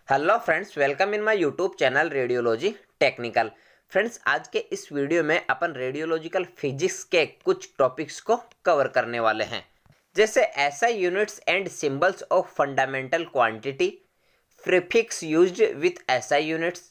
Hello friends, welcome in my YouTube channel radiology technical. Friends, आज के इस video में अपन रेडियोलॉजिकल फिजिक्स के कुछ टॉपिक्स को कवर करने वाले हैं, जैसे SI units and symbols of fundamental quantity, prefix used with SI units,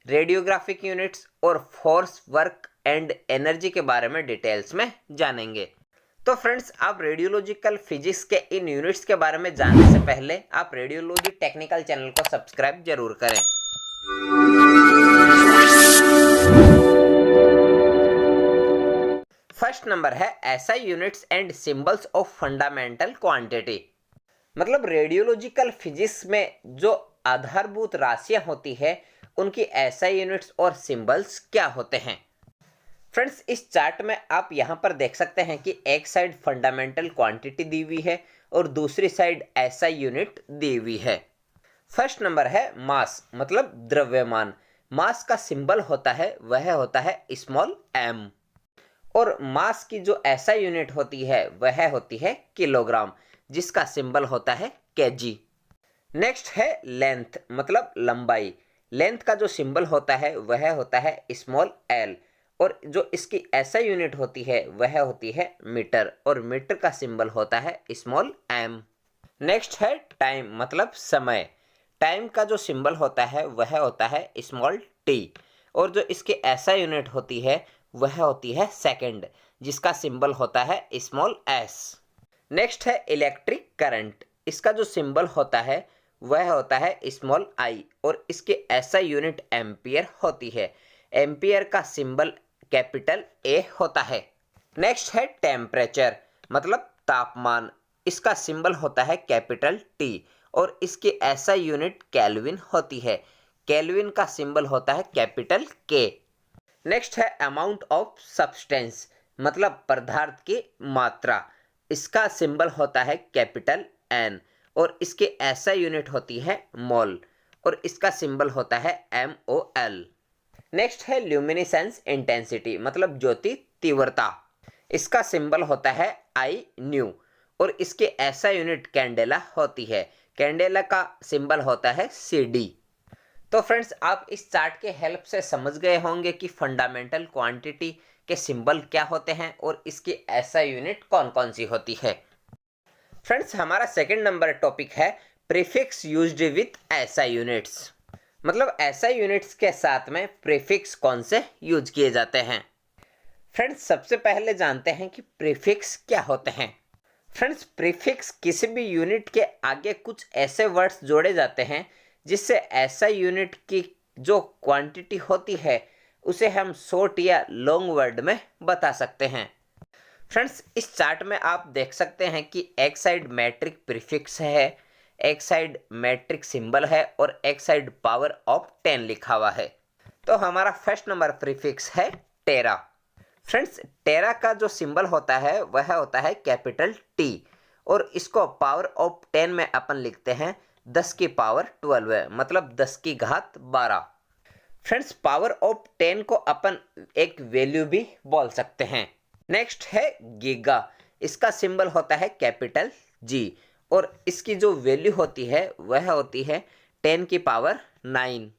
radiographic units और फोर्स, वर्क एंड एनर्जी के बारे में डिटेल्स में जानेंगे। तो फ्रेंड्स, आप रेडियोलॉजिकल फिजिक्स के इन यूनिट्स के बारे में जानने से पहले आप रेडियोलॉजी टेक्निकल चैनल को सब्सक्राइब जरूर करें। फर्स्ट नंबर है SI units and symbols of fundamental quantity. मतलब रेडियोलॉजिकल फिजिक्स में जो आधारभूत राशियां होती है उनकी एसआई यूनिट्स और सिंबल्स क्या होते हैं। फ्रेंड्स, इस चार्ट में आप यहाँ पर देख सकते हैं कि एक साइड फंडामेंटल क्वांटिटी दी हुई है और दूसरी साइड एसआई यूनिट दी हुई है। फर्स्ट नंबर है मास, मतलब द्रव्यमान। मास का सिंबल होता है वह होता है स्मॉल m, और मास की जो एसआई यूनिट होती है वह होती है किलोग्राम, जिसका सिंबल होता है kg। नेक्स्ट है लेंथ, मतलब लंबाई। लेंथ का जो सिंबल होता है वह होता है स्मॉल l, और जो इसकी एसआई यूनिट होती है वह होती है मीटर, और मीटर का सिंबल होता है स्मॉल m। नेक्स्ट है टाइम, मतलब समय। टाइम का जो सिंबल होता है वह होता है स्मॉल t, और जो इसकी एसआई यूनिट होती है वह होती है सेकंड, जिसका सिंबल होता है स्मॉल s। नेक्स्ट है इलेक्ट्रिक करंट। इसका जो सिंबल होता है वह होता है स्मॉल i, और इसकी एसआई यूनिट एम्पियर होती है। एम्पियर का सिंबल कैपिटल A होता है। नेक्स्ट है टेम्परेचर, मतलब तापमान। इसका सिंबल होता है कैपिटल T, और इसकी एसआई यूनिट केल्विन होती है। केल्विन का सिंबल होता है कैपिटल K। नेक्स्ट है अमाउंट ऑफ सब्सटेंस, मतलब पदार्थ की मात्रा। इसका सिंबल होता है कैपिटल N, और इसकी एसआई यूनिट होती है मोल, और इसका सिंबल होता है MOL। नेक्स्ट है ल्यूमिनेसेंस इंटेंसिटी, मतलब ज्योति तीव्रता। इसका सिंबल होता है आई न्यू, और इसके एसआई यूनिट कैंडेला होती है। कैंडेला का सिंबल होता है CD। तो फ्रेंड्स, आप इस चार्ट के हेल्प से समझ गए होंगे कि फंडामेंटल क्वांटिटी के सिंबल क्या होते हैं और इसकी एसआई यूनिट कौन कौन सी होती है। फ्रेंड्स, हमारा सेकंड नंबर टॉपिक है prefix used with SI units. मतलब एसआई यूनिट्स के साथ में प्रीफिक्स कौन से यूज किए जाते हैं। फ्रेंड्स, सबसे पहले जानते हैं कि प्रीफिक्स क्या होते हैं। फ्रेंड्स, प्रीफिक्स किसी भी यूनिट के आगे कुछ ऐसे वर्ड्स जोड़े जाते हैं जिससे एसआई यूनिट की जो क्वांटिटी होती है उसे हम शॉर्ट या लॉन्ग वर्ड में बता सकते हैं। फ्रेंड्स, इस चार्ट में आप देख सकते हैं कि एक साइड मैट्रिक प्रीफिक्स है, एक साइड मैट्रिक सिंबल है, और एक साइड पावर ऑफ 10 लिखा हुआ है। तो हमारा फर्स्ट नंबर प्रीफिक्स है टेरा। फ्रेंड्स, टेरा का जो सिंबल होता है वह होता है कैपिटल T, और इसको पावर ऑफ 10 में अपन लिखते हैं 10 की पावर 12, मतलब 10 की घात 12। फ्रेंड्स, पावर ऑफ 10 को अपन एक वैल्यू भी बोल सकते हैं। नेक्स्ट है गीगा। इसका सिंबल होता है कैपिटल G, और इसकी जो वैल्यू होती है वह होती है 10 की पावर 9।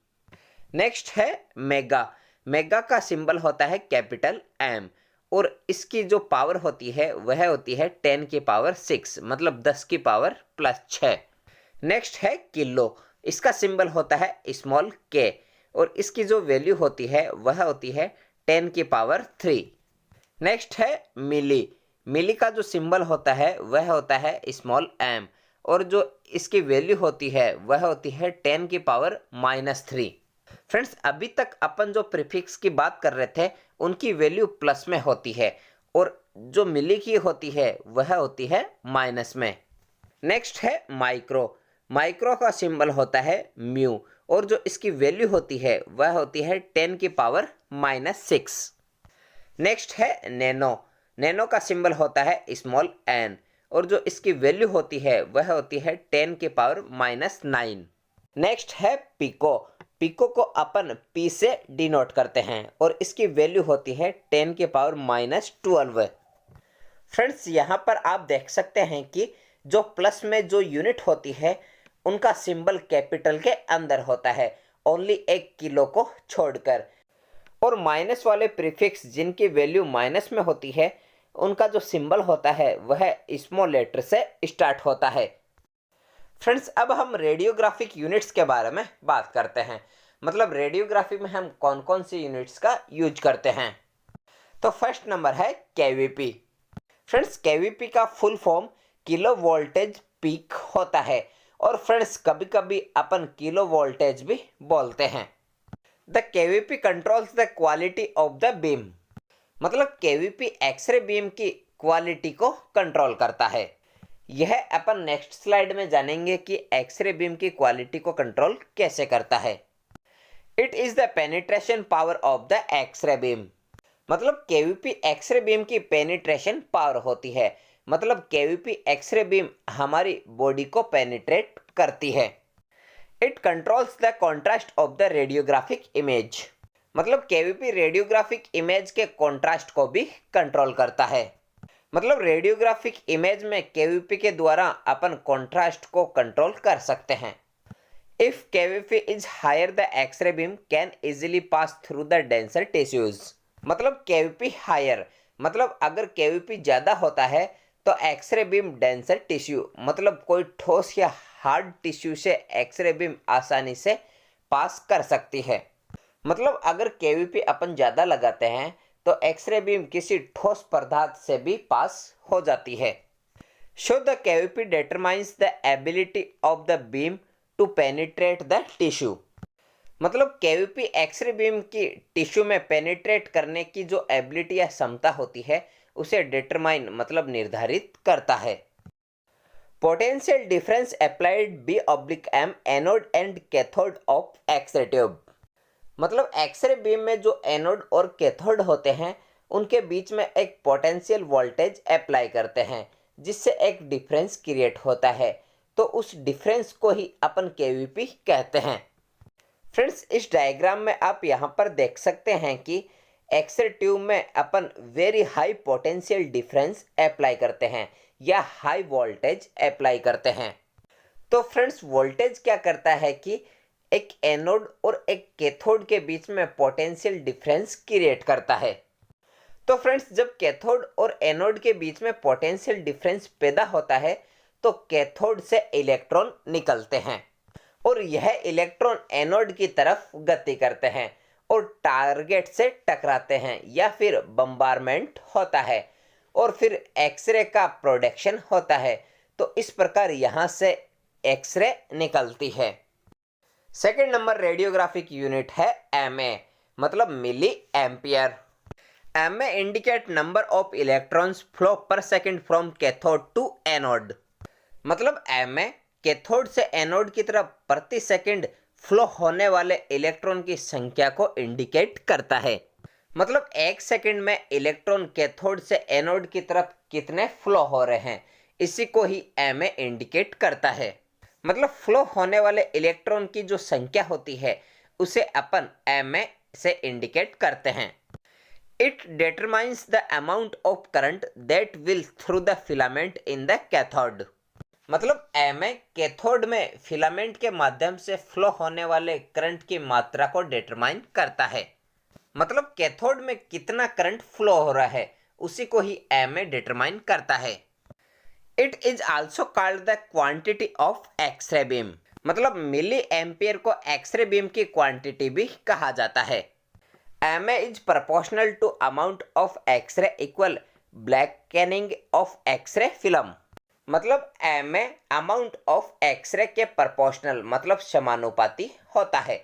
नेक्स्ट है मेगा। मेगा का सिंबल होता है कैपिटल M, और इसकी जो पावर होती है वह होती है 10 की पावर 6, मतलब 10 की पावर +6। नेक्स्ट है किलो। इसका सिंबल होता है स्मॉल k, और इसकी जो वैल्यू होती है वह होती है 10 की पावर 3। नेक्स्ट है मिली। मिली का जो सिंबल होता है वह होता है स्मॉल m, और जो इसकी वैल्यू होती है वह होती है 10 की पावर -3। फ्रेंड्स, अभी तक अपन जो प्रीफिक्स की बात कर रहे थे उनकी वैल्यू प्लस में होती है, और जो मिली की होती है वह होती है माइनस में। नेक्स्ट है माइक्रो। माइक्रो का सिंबल होता है म्यू, और जो इसकी वैल्यू होती है वह होती है 10 की पावर -6। नेक्स्ट है नैनो। नैनो का सिंबल होता है स्मॉल n, और जो इसकी वैल्यू होती है वह होती है 10 की पावर -9। नेक्स्ट है पिको। पिको को अपन P से डिनोट करते हैं, और इसकी वैल्यू होती है 10 की पावर -12। फ्रेंड्स, यहाँ पर आप देख सकते हैं कि जो प्लस में जो यूनिट होती है उनका सिंबल कैपिटल के अंदर होता है, ओनली 1 किलो को छोड़कर। और माइनस वाले प्रीफिक्स जिनकी वैल्यू माइनस में होती है, उनका जो सिंबल होता है वह स्मॉल लेटर से स्टार्ट होता है। फ्रेंड्स, अब हम रेडियोग्राफिक यूनिट्स के बारे में बात करते हैं। मतलब रेडियोग्राफी में हम कौन कौन सी यूनिट्स का यूज करते हैं। तो फर्स्ट नंबर है केवीपी। फ्रेंड्स, केवीपी का full form kilo voltage peak होता है, और फ्रेंड्स कभी कभी अपन किलो वोल्टेज भी बोलते हैं। The KVP controls the quality of the beam. मतलब केवीपी एक्सरे बीम की क्वालिटी को कंट्रोल करता है। यह अपन नेक्स्ट स्लाइड में जानेंगे कि एक्सरे बीम की क्वालिटी को कंट्रोल कैसे करता है। It is the penetration power of the X-ray beam. मतलब केवीपी एक्सरे बीम की पेनिट्रेशन पावर होती है। मतलब केवीपी एक्सरे बीम हमारी बॉडी को पेनिट्रेट करती है। It controls the contrast of the radiographic image. मतलब केवीपी रेडियोग्राफिक इमेज के कॉन्ट्रास्ट को भी कंट्रोल करता है। मतलब रेडियोग्राफिक इमेज में केवीपी के द्वारा अपन कॉन्ट्रास्ट को कंट्रोल कर सकते हैं। If KVP is higher the X-ray beam can easily pass through the denser tissues. मतलब केवीपी हायर, मतलब अगर केवीपी ज़्यादा होता है तो एक्सरे बीम डेंसर टिश्यू, मतलब कोई ठोस या हार्ड टिश्यू से एक्सरे बीम आसानी से पास कर सकती है। मतलब अगर केवीपी अपन ज़्यादा लगाते हैं तो एक्सरे बीम किसी ठोस पदार्थ से भी पास हो जाती है। So the KVP determines the ability of the beam to penetrate the tissue. मतलब केवीपी एक्सरे बीम की टिश्यू में पेनिट्रेट करने की जो एबिलिटी या क्षमता होती है उसे डिटरमाइन मतलब निर्धारित करता है। Potential difference applied B oblique M anode and cathode of X-ray tube. मतलब एक्सरे बीम में जो एनोड और कैथोड होते हैं उनके बीच में एक पोटेंशियल वोल्टेज अप्लाई करते हैं, जिससे एक डिफरेंस क्रिएट होता है। तो उस डिफरेंस को ही अपन केवीपी कहते हैं। फ्रेंड्स, इस डायग्राम में आप यहाँ पर देख सकते हैं कि एक्सरे ट्यूब में अपन very high potential difference apply करते हैं या हाई वोल्टेज अप्लाई करते हैं। तो फ्रेंड्स, वोल्टेज क्या करता है कि एक एनोड और एक कैथोड के बीच में पोटेंशियल डिफरेंस क्रिएट करता है। तो फ्रेंड्स, जब कैथोड और एनोड के बीच में पोटेंशियल डिफरेंस पैदा होता है तो कैथोड से इलेक्ट्रॉन निकलते हैं और यह इलेक्ट्रॉन एनोड की तरफ गति करते हैं और टारगेट से टकराते हैं या फिर बम्बारमेंट होता है और फिर एक्सरे का प्रोडक्शन होता है। तो इस प्रकार यहाँ से एक्सरे निकलती है। सेकेंड नंबर रेडियोग्राफिक यूनिट है एमए, मतलब मिली ampere. MA indicate number of electrons flow per second from cathode to anode. मतलब एमए कैथोड से एनोड की तरफ प्रति सेकंड फ्लो होने वाले इलेक्ट्रॉन की संख्या को इंडिकेट करता है। मतलब 1 सेकंड में इलेक्ट्रॉन कैथोड से एनोड की तरफ कितने फ्लो हो रहे हैं, इसी को ही एमए इंडिकेट करता है। मतलब फ्लो होने वाले इलेक्ट्रॉन की जो संख्या होती है उसे अपन एमए से इंडिकेट करते हैं। It determines the amount of current that will through the filament in the cathode. मतलब एमए कैथोड में फिलामेंट के माध्यम से फ्लो होने वाले करंट की मात्रा को डिटरमाइन करता है। मतलब कैथोड में कितना करंट फ्लो हो रहा है उसी को ही एमए डिटरमाइन करता है। It is also called the quantity of X-ray beam. मतलब मिली एम्पियर को एक्सरे बीम की क्वांटिटी भी कहा जाता है। MA is proportional to amount of X-ray equal blackening of X-ray film. मतलब एमए अमाउंट ऑफ एक्सरे के प्रोपोर्शनल मतलब समानुपाती होता है,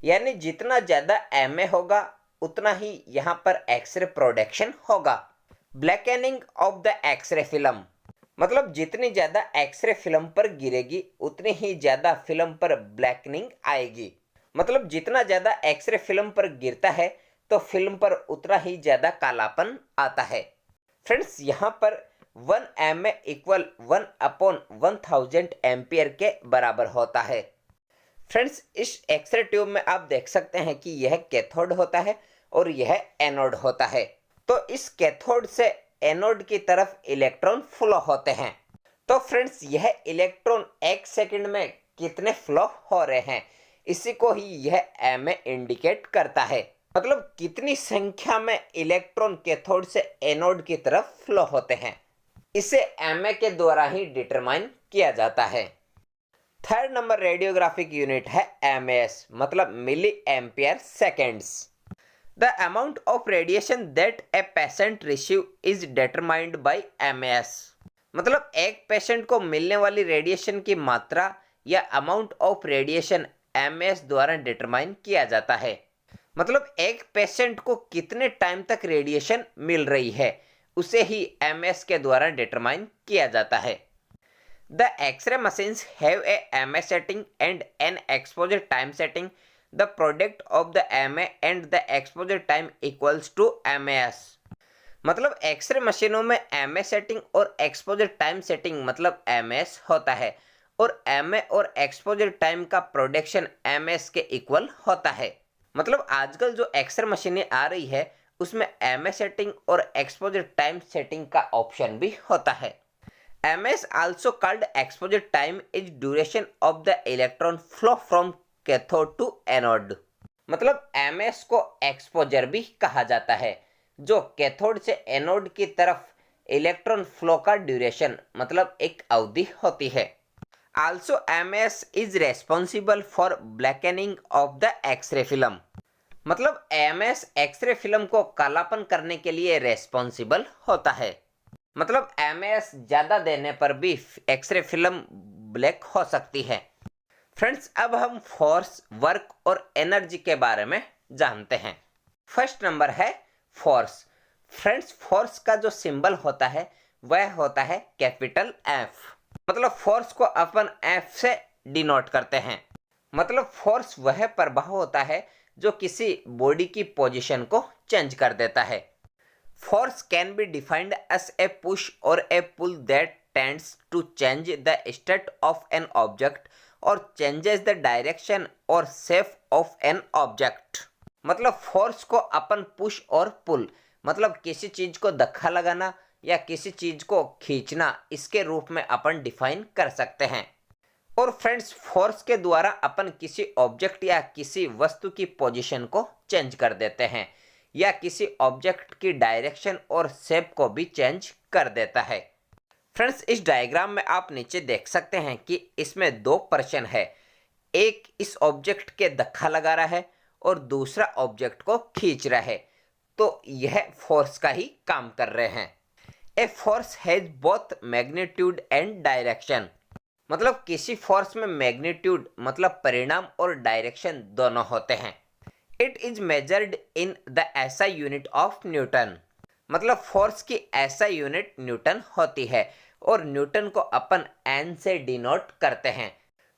यानी जितना ज़्यादा एमए होगा उतना ही यहाँ पर एक्सरे प्रोडक्शन होगा। Blackening of the X-ray film, मतलब जितनी ज़्यादा एक्सरे फिल्म पर गिरेगी उतनी ही ज़्यादा फिल्म पर ब्लैकनिंग आएगी। मतलब जितना ज़्यादा एक्सरे फिल्म पर गिरता है तो फिल्म पर उतना ही ज़्यादा कालापन आता है। फ्रेंड्स, यहाँ पर 1 एमए इक्वल 1/1000 एम्पियर के बराबर होता है। फ्रेंड्स, इस एक्सरे ट्यूब में आप देख सकते हैं कि यह कैथोड होता है और यह एनोड होता है। तो इस कैथोड से एनोड की तरफ इलेक्ट्रॉन फ्लो होते हैं। तो फ्रेंड्स, यह इलेक्ट्रॉन 1 सेकंड में कितने फ्लो हो रहे हैं, इसी को ही यह एमए इंडिकेट करता है। मतलब कितनी संख्या में इलेक्ट्रॉन कैथोड से एनोड की तरफ फ्लो होते हैं, इसे एमए के द्वारा ही डिटरमाइन किया जाता है। थर्ड नंबर रेडियोग्राफिक यूनिट है एमएस, मतलब milli ampere seconds. The amount of radiation that a patient receive is determined by mAs. मतलब एक पेशेंट को मिलने वाली रेडिएशन की मात्रा या अमाउंट ऑफ रेडिएशन एमएस द्वारा डिटरमाइन किया जाता है। मतलब एक पेशेंट को कितने टाइम तक रेडिएशन मिल रही है, उसे ही एमएस के द्वारा डिटरमाइन किया जाता है। The X-ray machines have a mA setting and an exposure time setting. The product of the mA and the exposure time equals to mAs. मतलब एक्सरे मशीनों में एमए सेटिंग और एक्सपोजर टाइम सेटिंग मतलब mAs होता है, और mA और exposure time का प्रोडक्शन एमएस के इक्वल होता है। मतलब आजकल जो एक्सरे मशीनें आ रही है उसमें एमए सेटिंग और एक्सपोजर टाइम सेटिंग का ऑप्शन भी होता है। MAs also called exposure time is duration of the electron flow from cathode to anode. मतलब एमएस को एक्सपोजर भी कहा जाता है, जो कैथोड से एनोड की तरफ इलेक्ट्रॉन फ्लो का ड्यूरेशन मतलब एक अवधि होती है। Also, MS is responsible for blackening of the X-ray film। मतलब MS एक्सरे फिल्म को कालापन करने के लिए रेस्पॉन्सिबल होता है। मतलब MS ज़्यादा देने पर भी एक्सरे फिल्म ब्लैक हो सकती है। फ्रेंड्स, अब हम फोर्स, वर्क और एनर्जी के बारे में जानते हैं। फर्स्ट नंबर है फोर्स। फ्रेंड्स, फोर्स का जो सिंबल होता है वह होता है कैपिटल एफ। मतलब फोर्स को अपन एफ से डिनोट करते हैं। मतलब फोर्स वह प्रभाव होता है जो किसी बॉडी की पोजीशन को चेंज कर देता है। Force can be defined as a push और a pull that tends to change the state of an object और चेंजेस द डायरेक्शन और शेप ऑफ एन ऑब्जेक्ट। मतलब फोर्स को अपन पुश और पुल मतलब किसी चीज को धक्का लगाना या किसी चीज को खींचना, इसके रूप में अपन डिफाइन कर सकते हैं। और फ्रेंड्स, फोर्स के द्वारा अपन किसी ऑब्जेक्ट या किसी वस्तु की पोजीशन को चेंज कर देते हैं या किसी ऑब्जेक्ट की डायरेक्शन और शेप को भी चेंज कर देता है। फ्रेंड्स, इस डायग्राम में आप नीचे देख सकते हैं कि इसमें दो पर्सन है। एक इस ऑब्जेक्ट के धक्का लगा रहा है और दूसरा ऑब्जेक्ट को खींच रहा है, तो यह फोर्स का ही काम कर रहे हैं। A force has both magnitude and direction. मतलब किसी फोर्स में मैग्नीट्यूड मतलब परिणाम और डायरेक्शन दोनों होते हैं। It is measured in the SI unit of Newton. मतलब फोर्स की एसआई यूनिट न्यूटन होती है और न्यूटन को अपन एन से डिनोट करते हैं।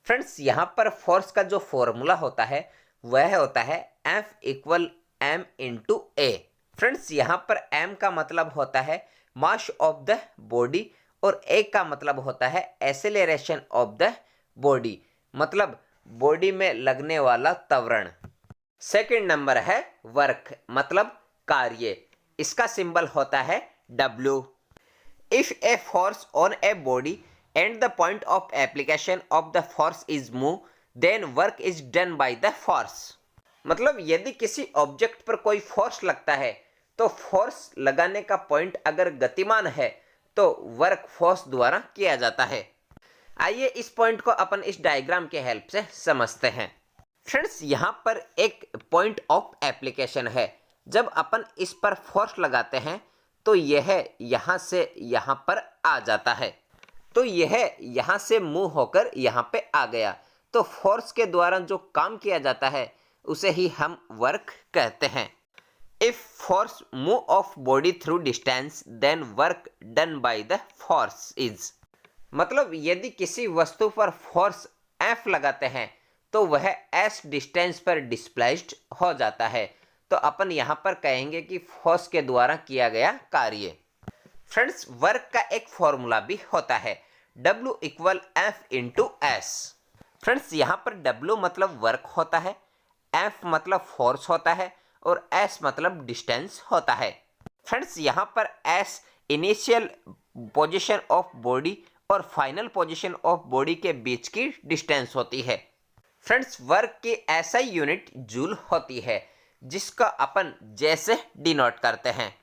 फ्रेंड्स, यहाँ पर फोर्स का जो फॉर्मूला होता है वह होता है F इक्वल एम इंटू ए। फ्रेंड्स, यहाँ पर m का मतलब होता है मास ऑफ द बॉडी और a का मतलब होता है एक्सेलरेशन ऑफ द बॉडी मतलब बॉडी में लगने वाला त्वरण। सेकंड नंबर है वर्क मतलब कार्य। इसका सिंबल होता है W। If a force on a body and the point of application of the force is move then work is done by the force. मतलब यदि किसी ऑब्जेक्ट पर कोई फोर्स लगता है तो फोर्स लगाने का पॉइंट अगर गतिमान है तो वर्क फोर्स द्वारा किया जाता है। आइए इस पॉइंट को अपन इस डायग्राम के हेल्प से समझते हैं। फ्रेंड्स, यहाँ पर एक पॉइंट ऑफ एप्लीकेशन है। जब अपन इस पर फोर्स लगाते हैं तो यह यहाँ से यहाँ पर आ जाता है, तो यह यहाँ से मूव होकर यहाँ पे आ गया। तो फोर्स के द्वारा जो काम किया जाता है उसे ही हम वर्क कहते हैं। If force move of body through distance then work done by the force is. मतलब यदि किसी वस्तु पर फोर्स F लगाते हैं तो वह S डिस्टेंस पर डिस्प्लेस्ड हो जाता है, तो अपन यहाँ पर कहेंगे कि फोर्स के द्वारा किया गया कार्य। फ्रेंड्स, वर्क का एक फॉर्मूला भी होता है W equal F into S। Friends, यहाँ पर W मतलब वर्क होता है, F मतलब फोर्स होता है और S मतलब डिस्टेंस होता है। फ्रेंड्स, यहाँ पर S initial position of body और फाइनल पोजीशन ऑफ बॉडी के बीच की डिस्टेंस होती है। फ्रेंड्स, वर्क की ऐसा यूनिट जूल होती है जिसका अपन जैसे डिनोट करते हैं।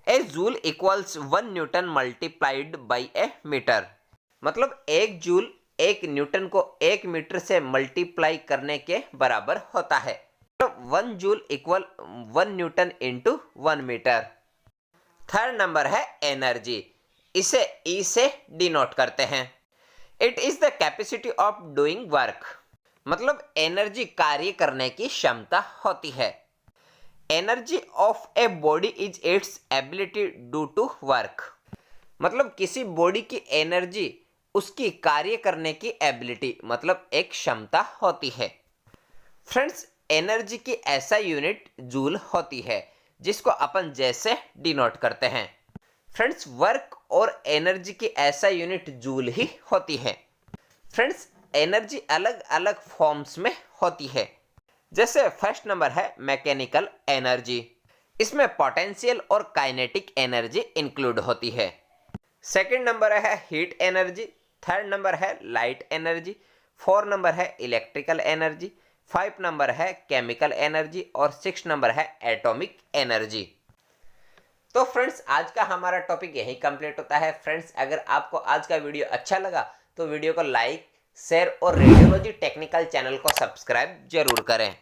A joule equals 1 newton multiplied by a metre. मतलब 1 जूल 1 न्यूटन को 1 मीटर से मल्टीप्लाई करने के बराबर होता है। तो 1 joule equal 1 newton into 1 metre. Third number है एनर्जी। इसे ई से डिनोट करते हैं। It is the capacity of doing work. मतलब एनर्जी कार्य करने की क्षमता होती है। Energy of a body is its ability do to work. मतलब किसी बॉडी की एनर्जी उसकी कार्य करने की एबिलिटी मतलब एक क्षमता होती है। फ्रेंड्स, एनर्जी की ऐसा यूनिट जूल होती है जिसको अपन जैसे डिनोट करते हैं। फ्रेंड्स, वर्क और एनर्जी की ऐसा यूनिट जूल ही होती है। फ्रेंड्स, एनर्जी अलग अलग फॉर्म्स में होती है। जैसे फर्स्ट नंबर है मैकेनिकल एनर्जी। इसमें पोटेंशियल और काइनेटिक एनर्जी इंक्लूड होती है। सेकंड नंबर है हीट एनर्जी। थर्ड नंबर है लाइट एनर्जी। 4 नंबर है इलेक्ट्रिकल एनर्जी। 5 नंबर है केमिकल एनर्जी और 6 नंबर है एटॉमिक एनर्जी। तो फ्रेंड्स, आज का हमारा टॉपिक यही कंप्लीट होता है। फ्रेंड्स, अगर आपको आज का वीडियो अच्छा लगा तो वीडियो को लाइक, शेयर और रेडियोलॉजी टेक्निकल चैनल को सब्सक्राइब जरूर करें।